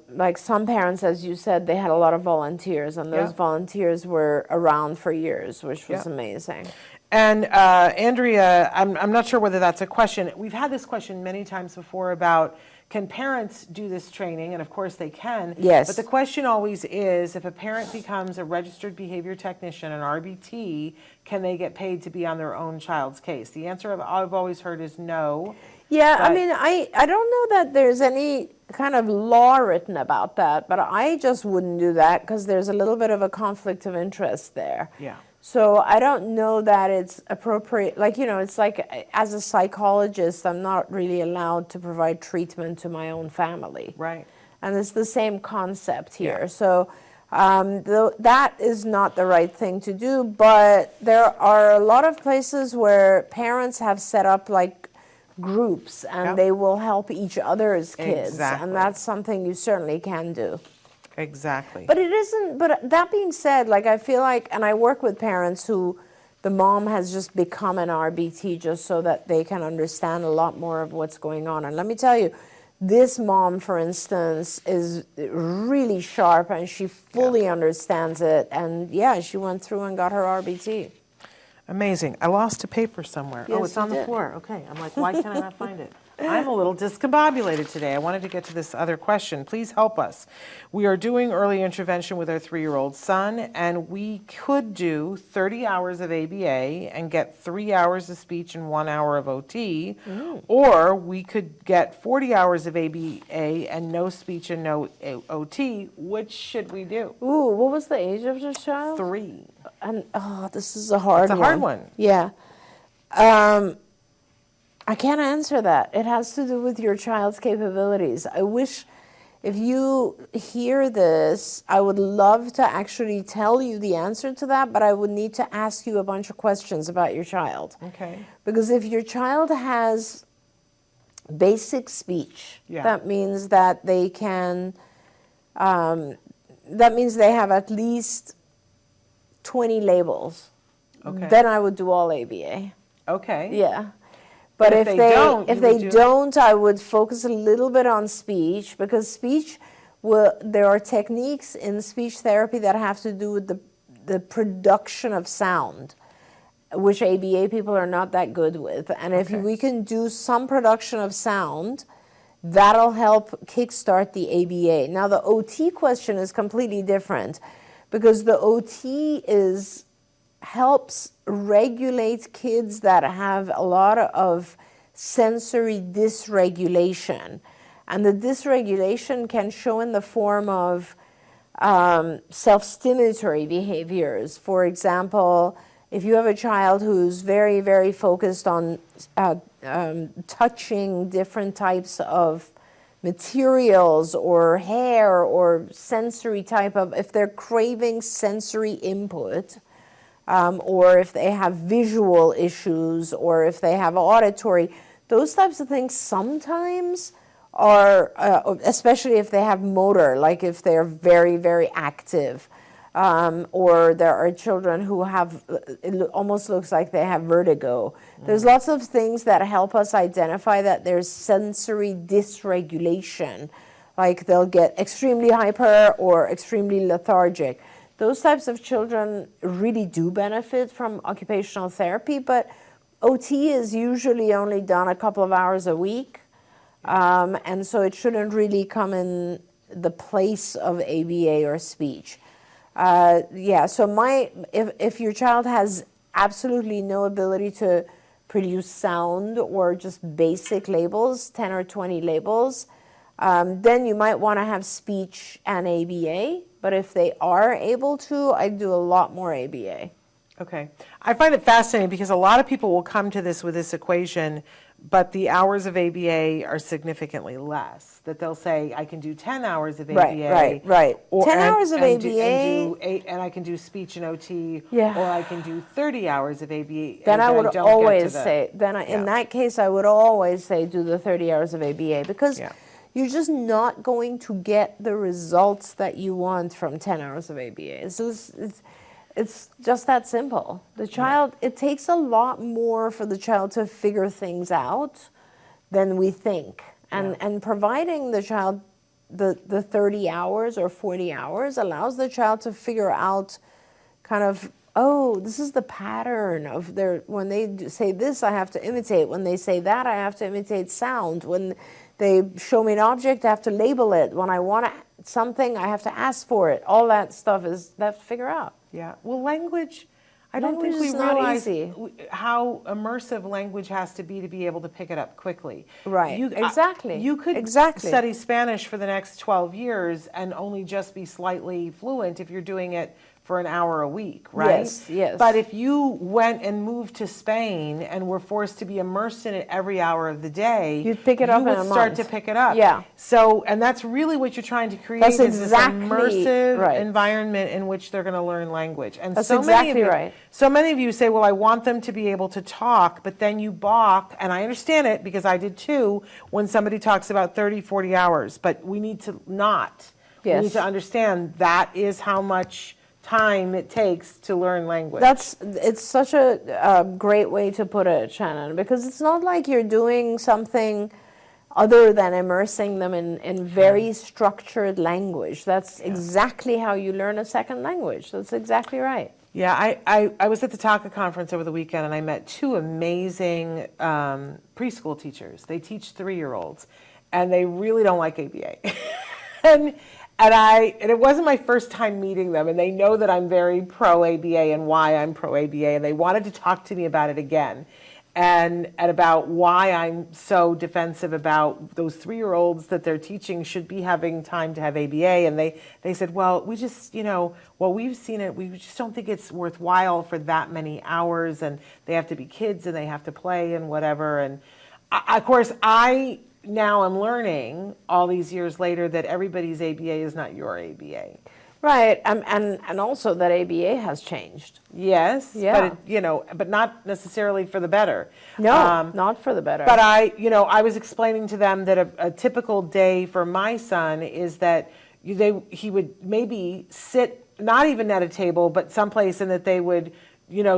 like some parents, as you said, they had a lot of volunteers, and those volunteers were around for years, which was amazing. And Andrea, I'm not sure whether that's a question. We've had this question many times before about, can parents do this training? And of course they can. Yes. But the question always is, if a parent becomes a registered behavior technician, an RBT, can they get paid to be on their own child's case? The answer I've always heard is no. Yeah, I mean, I don't know that there's any kind of law written about that, but I just wouldn't do that because there's a little bit of a conflict of interest there. Yeah. So I don't know that it's appropriate. Like, it's like as a psychologist, I'm not really allowed to provide treatment to my own family. Right. And it's the same concept here. Yeah. So that is not the right thing to do. But there are a lot of places where parents have set up like groups and they will help each other's kids. Exactly. And that's something you certainly can do. Exactly. But it isn't, but that being said, like I feel like, and I work with parents who the mom has just become an RBT just so that they can understand a lot more of what's going on. And let me tell you, this mom, for instance, is really sharp and she fully understands it. And she went through and got her RBT. Amazing. I lost a paper somewhere. Oh, Yes, it's on you the did. floor. Okay. I'm like, why can I not find it? I'm a little discombobulated today. I wanted to get to this other question. Please help us. We are doing early intervention with our 3-year-old son, and we could do 30 hours of ABA and get 3 hours of speech and 1 hour of OT, or we could get 40 hours of ABA and no speech and no OT. Which should we do? Ooh, what was the age of this child? 3. And this is a hard one. It's a hard one. Yeah. I can't answer that. It has to do with your child's capabilities. I wish, if you hear this, I would love to actually tell you the answer to that, but I would need to ask you a bunch of questions about your child. Okay. Because if your child has basic speech, Yeah. that means that they can, that means they have at least 20 labels. Okay. Then I would do all ABA. Okay. Yeah. But if they don't, if you they would do- don't, I would focus a little bit on speech, because speech there are techniques in speech therapy that have to do with the production of sound, which ABA people are not that good with. And if Okay. we can do some production of sound, that'll help kickstart the ABA. Now the OT question is completely different, because the OT helps regulate kids that have a lot of sensory dysregulation. And the dysregulation can show in the form of self-stimulatory behaviors. For example, if you have a child who's very, very focused on touching different types of materials or hair or sensory type of, if they're craving sensory input, or if they have visual issues, or if they have auditory, those types of things sometimes are, especially if they have motor, like if they're very, very active, or there are children who have, it almost looks like they have vertigo. There's lots of things that help us identify that there's sensory dysregulation, like they'll get extremely hyper or extremely lethargic. Those types of children really do benefit from occupational therapy, but OT is usually only done a couple of hours a week, and so it shouldn't really come in the place of ABA or speech. So if your child has absolutely no ability to produce sound or just basic labels, 10 or 20 labels, then you might want to have speech and ABA. But if they are able to, I do a lot more ABA. Okay. I find it fascinating because a lot of people will come to this with this equation, but the hours of ABA are significantly less. That they'll say, I can do 10 hours of ABA. Right. Or, 10 hours of ABA. And I can do speech and OT, Yeah. or I can do 30 hours of ABA. Then I would don't always get to the- say, in that case, I would always say do the 30 hours of ABA, because you're just not going to get the results that you want from 10 hours of ABA. It's just that simple. The child, it takes a lot more for the child to figure things out than we think. And providing the child the 30 hours or 40 hours allows the child to figure out kind of, oh, this is the pattern of when they say this, I have to imitate. When they say that, I have to imitate sound. When they show me an object, I have to label it. When I want something, I have to ask for it. All that stuff they have to figure out. Yeah. Well, language, I don't think we Language is not realize easy. how immersive language has to be able to pick it up quickly. Right. Exactly. You could study Spanish for the next 12 years and only just be slightly fluent if you're doing it for an hour a week, right? Yes. But if you went and moved to Spain and were forced to be immersed in it every hour of the day, you'd pick it up in a you would start month. to pick it up. Yeah. So, and that's really what you're trying to create, That's is exactly this immersive right. environment in which they're going to learn language. And That's so many of exactly you, right. So many of you say, well, I want them to be able to talk, but then you balk, and I understand it because I did too, when somebody talks about 30, 40 hours, but we need to not. Yes. We need to understand that is how much time it takes to learn language. It's such a great way to put it, Shannon, because it's not like you're doing something other than immersing them in very structured language. That's exactly how you learn a second language. That's exactly right. Yeah, I was at the TACA conference over the weekend, and I met two amazing preschool teachers. They teach 3-year-olds, and they really don't like ABA. and it wasn't my first time meeting them, and they know that I'm very pro-ABA and why I'm pro-ABA, and they wanted to talk to me about it again. And about why I'm so defensive about those 3-year-olds that they're teaching should be having time to have ABA. And they said, well, we just, we've seen it, we just don't think it's worthwhile for that many hours, and they have to be kids and they have to play and whatever. And of course, now I'm learning all these years later that everybody's ABA is not your ABA. Right, and also that ABA has changed. Yes, Yeah. but not necessarily for the better. No, not for the better. But I was explaining to them that a typical day for my son is that he would maybe sit, not even at a table, but someplace, and that they would,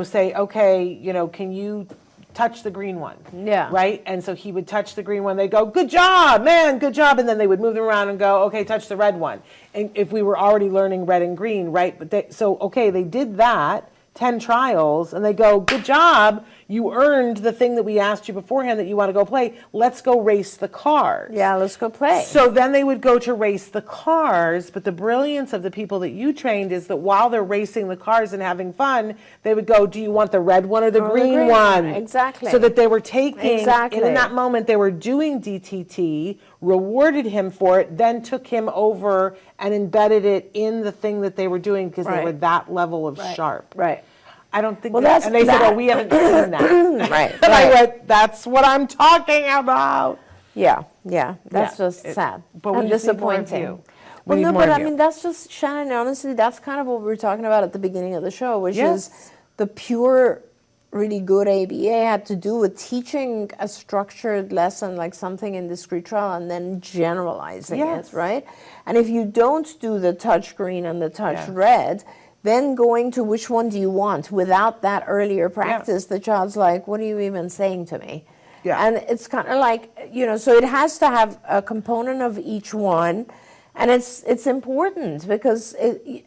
say, okay, can you touch the green one? Yeah. Right? And so he would touch the green one. They'd go, good job, man, good job. And then they would move them around and go, okay, touch the red one. And if we were already learning red and green, right? But they did that, 10 trials, and they go, good job. You earned the thing that we asked you beforehand that you want to go play. Let's go race the cars. Yeah, let's go play. So then they would go to race the cars, but the brilliance of the people that you trained is that while they're racing the cars and having fun, they would go, do you want the red one or the green one? Exactly. So that they were taking, Exactly. and in that moment they were doing DTT, rewarded him for it, then took him over and embedded it in the thing that they were doing because they Right. were that level of sharp. Right. I don't think Well, that, that's- and they said, that- oh, we haven't seen that. Right, And I right. went, that's what I'm talking about. Yeah, that's Yeah, just sad but we and just need more of disappointing. you. We Well, need no, more but of I you. mean, that's just, Shannon, honestly, that's kind of what we were talking about at the beginning of the show, which Yes. is the pure, really good ABA had to do with teaching a structured lesson, like something in discrete trial, and then generalizing Yes. it, right? And if you don't do the touch green and the touch Yes. red, then going to which one do you want without that earlier practice, the child's like, what are you even saying to me? Yeah. And it's kind of like, so it has to have a component of each one. And it's important because,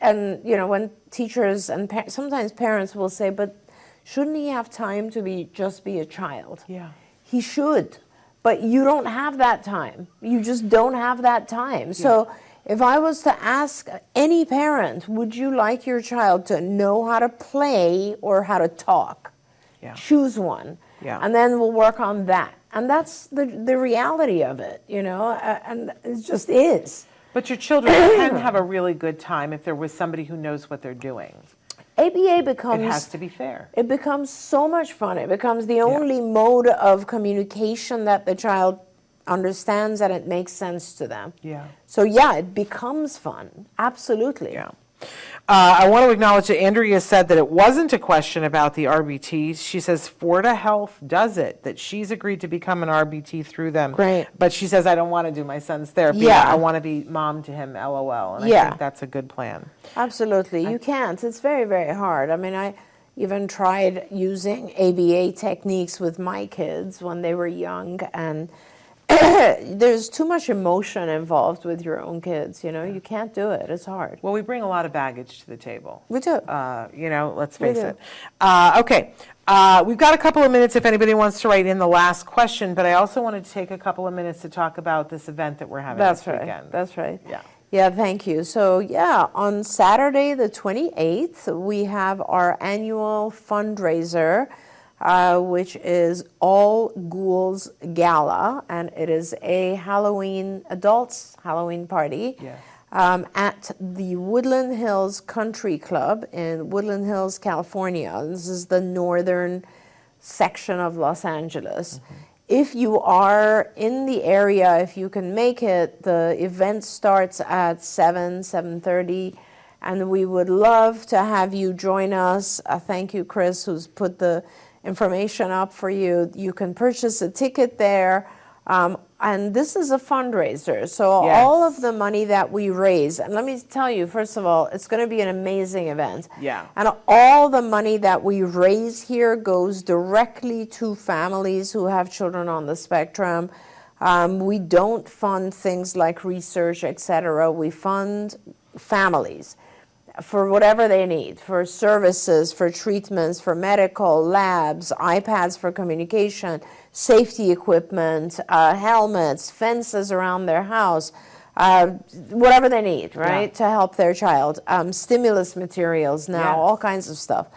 when teachers and sometimes parents will say, but shouldn't he have time to just be a child? Yeah. He should, but you don't have that time. You just don't have that time. So if I was to ask any parent, would you like your child to know how to play or how to talk? Yeah. Choose one. Yeah. And then we'll work on that. And that's the reality of it, and it just is. But your children can have a really good time if they're with somebody who knows what they're doing. ABA becomes... It has to be fair. It becomes so much fun. It becomes the only mode of communication that the child understands and it makes sense to them. Yeah. So yeah, it becomes fun. Absolutely. Yeah. I want to acknowledge that Andrea said that it wasn't a question about the RBT. She says Florida Health does it, that she's agreed to become an RBT through them. Great. But she says, I don't want to do my son's therapy. Yeah. I want to be mom to him, LOL. And I Yeah. think that's a good plan. Absolutely. You can't. It's very, very hard. I mean, I even tried using ABA techniques with my kids when they were young, and there's too much emotion involved with your own kids, you can't do it. It's hard. Well, we bring a lot of baggage to the table. We do. Let's face do. it. Okay. We've got a couple of minutes if anybody wants to write in the last question, but I also wanted to take a couple of minutes to talk about this event that we're having That's this right. weekend. That's right. Yeah. Yeah, thank you. So, on Saturday the 28th, we have our annual fundraiser, which is All Ghouls Gala, and it is a adults Halloween party. Yes. At the Woodland Hills Country Club in Woodland Hills, California. This is the northern section of Los Angeles. Mm-hmm. If you are in the area, if you can make it, the event starts at 7:30, and we would love to have you join us. Thank you, Chris, who's put the information up for you. You can purchase a ticket there. And this is a fundraiser. So Yes. all of the money that we raise, and let me tell you, first of all, it's going to be an amazing event. Yeah. And all the money that we raise here goes directly to families who have children on the spectrum. We don't fund things like research, etc. We fund families. for whatever they need, for services, for treatments, for medical, labs, iPads for communication, safety equipment, helmets, fences around their house, whatever they need, right, to help their child. Stimulus materials now, all kinds of stuff.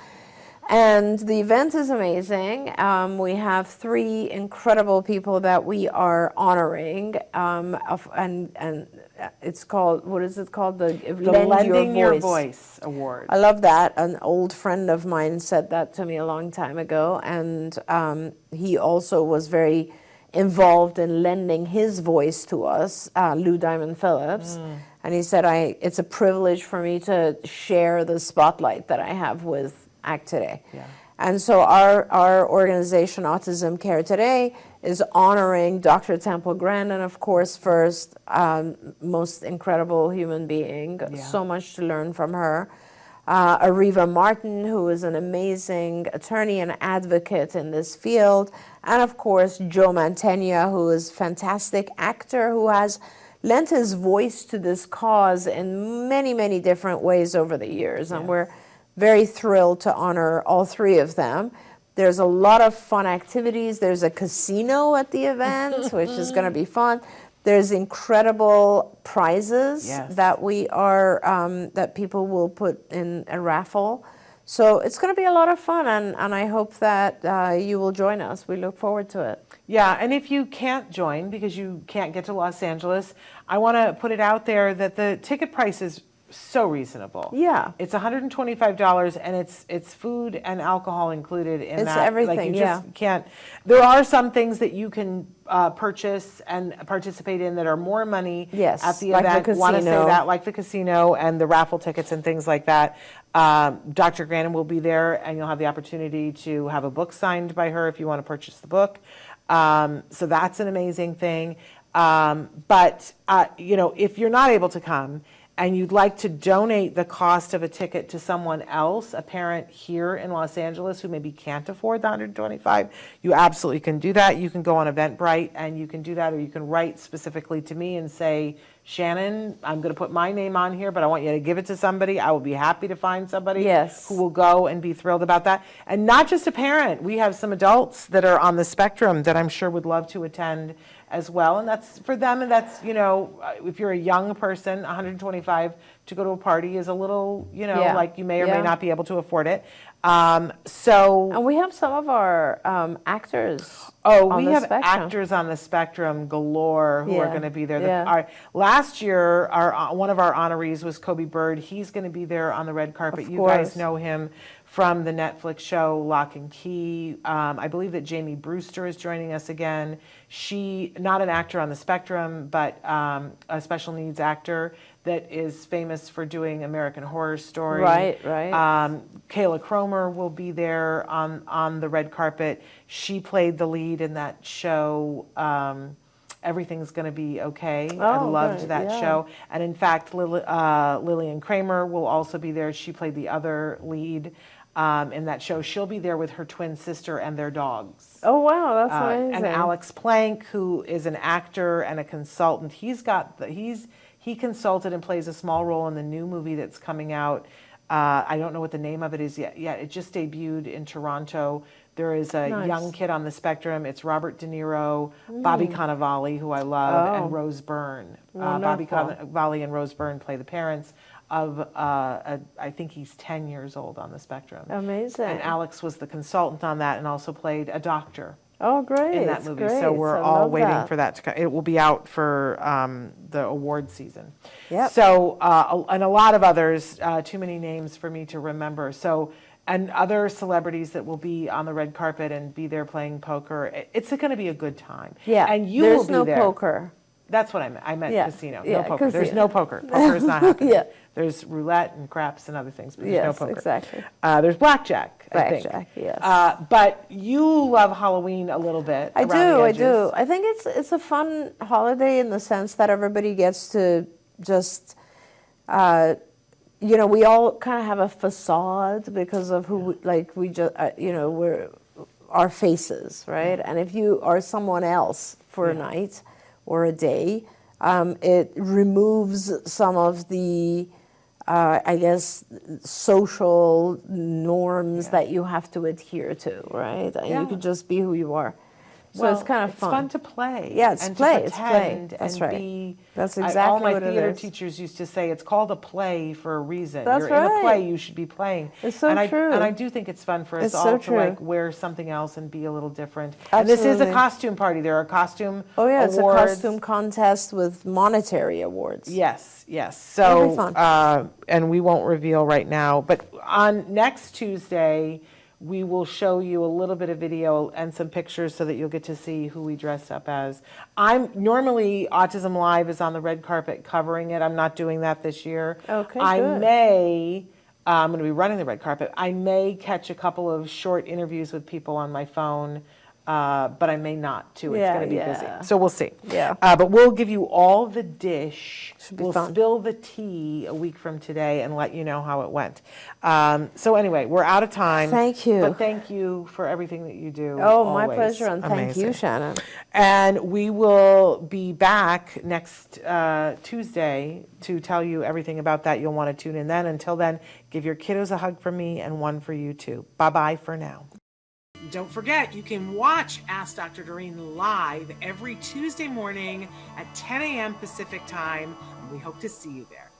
And the event is amazing. We have 3 incredible people that we are honoring, and it's called, what is it called? The Lending Your Voice Award. I love that. An old friend of mine said that to me a long time ago, and he also was very involved in lending his voice to us, Lou Diamond Phillips. And he said, it's a privilege for me to share the spotlight that I have with Act Today. And so our organization, Autism Care Today, is honoring Dr. Temple Grandin, of course, first, most incredible human being, so much to learn from her. Ariva Martin, who is an amazing attorney and advocate in this field. And of course, Joe Mantegna, who is a fantastic actor, who has lent his voice to this cause in many, many different ways over the years. And we're very thrilled to honor all 3 of them. There's a lot of fun activities. There's a casino at the event, which is going to be fun. There's incredible prizes that we are that people will put in a raffle. So it's going to be a lot of fun, and I hope that you will join us. We look forward to it. Yeah, and if you can't join because you can't get to Los Angeles, I want to put it out there that the ticket price is so reasonable. Yeah. It's $125, and it's food and alcohol included in that. It's everything, like, you just can't. There are some things that you can purchase and participate in that are more money at the like event. The Want to say casino. that, like the casino and the raffle tickets and things like that. Dr. Grandin will be there, and you'll have the opportunity to have a book signed by her if you want to purchase the book. So that's an amazing thing. But if you're not able to come, and you'd like to donate the cost of a ticket to someone else, a parent here in Los Angeles who maybe can't afford the $125, you absolutely can do that. You can go on Eventbrite and you can do that, or you can write specifically to me and say, Shannon, I'm going to put my name on here, but I want you to give it to somebody. I will be happy to find somebody who will go and be thrilled about that. And not just a parent. We have some adults that are on the spectrum that I'm sure would love to attend as well. And that's for them. And that's, if you're a young person, $125 to go to a party is a little, like you may or may not be able to afford it. And we have some of our actors. We have actors on the spectrum galore who are going to be there. Last year, one of our honorees was Kobe Bird. He's going to be there on the red carpet. You guys know him from the Netflix show Lock and Key. I believe that Jamie Brewster is joining us again. She, not an actor on the spectrum, but a special needs actor that is famous for doing American Horror Story. Right. Kayla Cromer will be there on the red carpet. She played the lead in that show, Everything's Gonna Be Okay. I loved that show. And in fact, Lillian Kramer will also be there. She played the other lead in that show. She'll be there with her twin sister and their dogs. Oh, wow, that's amazing. And Alex Plank, who is an actor and a consultant, he consulted and plays a small role in the new movie that's coming out. I don't know what the name of it is yet. It just debuted in Toronto. There is a young kid on the spectrum. It's Robert De Niro, Bobby Cannavale, who I love, and Rose Byrne. Bobby Cannavale and Rose Byrne play the parents of, I think he's 10 years old on the spectrum. Amazing. And Alex was the consultant on that and also played a doctor. Oh, great. In that movie. Great. So we're all waiting for that to come. It will be out for the award season. Yep. So, and a lot of others, too many names for me to remember. So, and other celebrities that will be on the red carpet and be there playing poker. It's going to be a good time. Yeah. And you There's will be no there. poker. That's what I meant. I meant casino. No poker. Casino. There's no poker. Poker is not happening. Yeah. There's roulette and craps and other things, but there's no poker. Exactly. There's blackjack, I think. Blackjack, yes. But you love Halloween a little bit. I do. I think it's a fun holiday in the sense that everybody gets to just, we all kind of have a facade because of who, we're our faces, right? And if you are someone else for a night or a day, it removes some of the I guess, social norms that you have to adhere to, right? And you could just be who you are. So it's kind of fun. It's fun to play. Yeah, it's and play. To It's play. pretend That's and right. Be, That's all exactly my what it theater is. teachers used to say, it's called a play for a reason. That's You're in a right. play, you should be playing. It's so true. And I do think it's fun for us It's all so to true. like wear something else and be a little different. And this is a Absolutely. costume party. There are costume Oh yeah, it's a awards. costume contest with monetary awards. Yes, yes. It'll be So, fun. and we won't reveal right now, but on next Tuesday, we will show you a little bit of video and some pictures so that you'll get to see who we dress up as. I'm normally Autism Live is on the red carpet covering it. I'm not doing that this year. Okay, I good. may. I'm going to be running the red carpet. I may catch a couple of short interviews with people on my phone, but I may not too. It's Yeah, going to be yeah. busy. So we'll see. Yeah. But we'll give you all the dish. Should be We'll fun. spill the tea a week from today and let you know how it went. So anyway, we're out of time. Thank you. But thank you for everything that you do. Oh, my always. pleasure, and thank you, Amazing. Shannon. And we will be back next Tuesday to tell you everything about that. You'll want to tune in then. Until then, give your kiddos a hug from me and one for you too. Bye-bye for now. Don't forget, you can watch Ask Dr. Doreen live every Tuesday morning at 10 a.m. Pacific time. We hope to see you there.